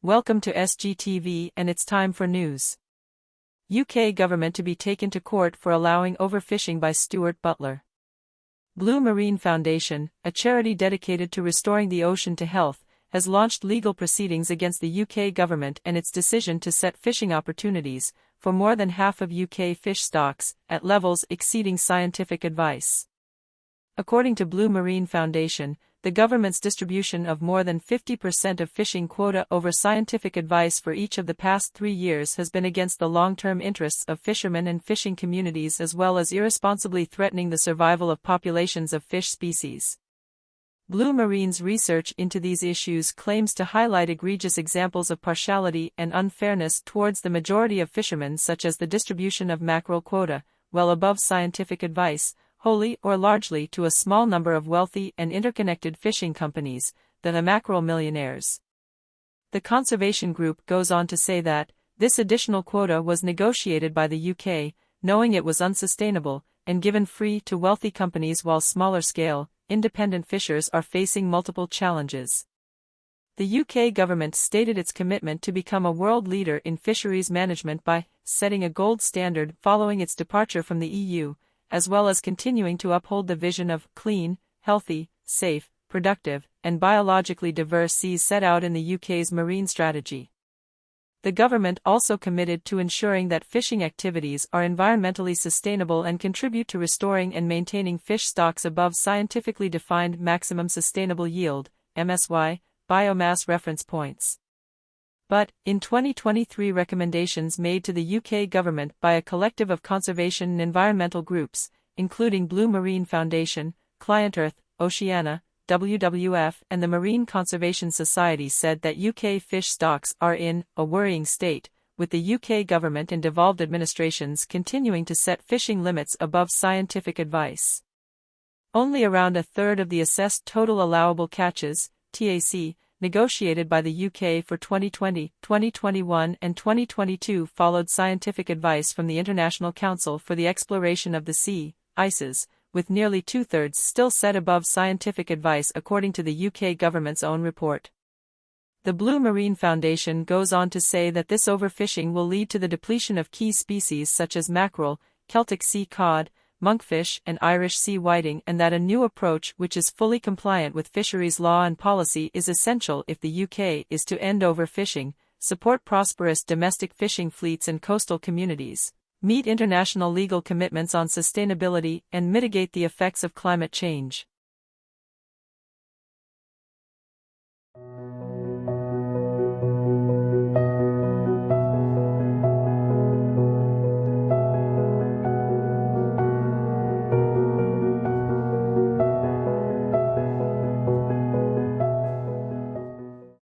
Welcome to SGTV, and it's time for news. UK government to be taken to court for allowing overfishing by Stuart Butler. Blue Marine Foundation, a charity dedicated to restoring the ocean to health, has launched legal proceedings against the UK government and its decision to set fishing opportunities for more than half of UK fish stocks at levels exceeding scientific advice. According to Blue Marine Foundation, the government's distribution of more than 50% of fishing quota over scientific advice for each of the past 3 years has been against the long-term interests of fishermen and fishing communities, as well as irresponsibly threatening the survival of populations of fish species. Blue Marine's research into these issues claims to highlight egregious examples of partiality and unfairness towards the majority of fishermen, such as the distribution of mackerel quota, well above scientific advice, wholly or largely to a small number of wealthy and interconnected fishing companies, the mackerel millionaires. The conservation group goes on to say that this additional quota was negotiated by the UK, knowing it was unsustainable, and given free to wealthy companies, while smaller-scale, independent fishers are facing multiple challenges. The UK government stated its commitment to become a world leader in fisheries management by setting a gold standard following its departure from the EU, as well as continuing to uphold the vision of clean, healthy, safe, productive, and biologically diverse seas set out in the UK's marine strategy. The government also committed to ensuring that fishing activities are environmentally sustainable and contribute to restoring and maintaining fish stocks above scientifically defined maximum sustainable yield, MSY, biomass reference points. But, in 2023 recommendations made to the UK government by a collective of conservation and environmental groups, including Blue Marine Foundation, Client Earth, Oceana, WWF and the Marine Conservation Society, said that UK fish stocks are in a worrying state, with the UK government and devolved administrations continuing to set fishing limits above scientific advice. Only around a third of the assessed total allowable catches, TAC, negotiated by the UK for 2020, 2021 and 2022 followed scientific advice from the International Council for the Exploration of the Sea, ICES, with nearly two-thirds still set above scientific advice, according to the UK government's own report. The Blue Marine Foundation goes on to say that this overfishing will lead to the depletion of key species such as mackerel, Celtic sea cod, monkfish and Irish sea whiting, and that a new approach which is fully compliant with fisheries law and policy is essential if the UK is to end overfishing, support prosperous domestic fishing fleets and coastal communities, meet international legal commitments on sustainability, and mitigate the effects of climate change.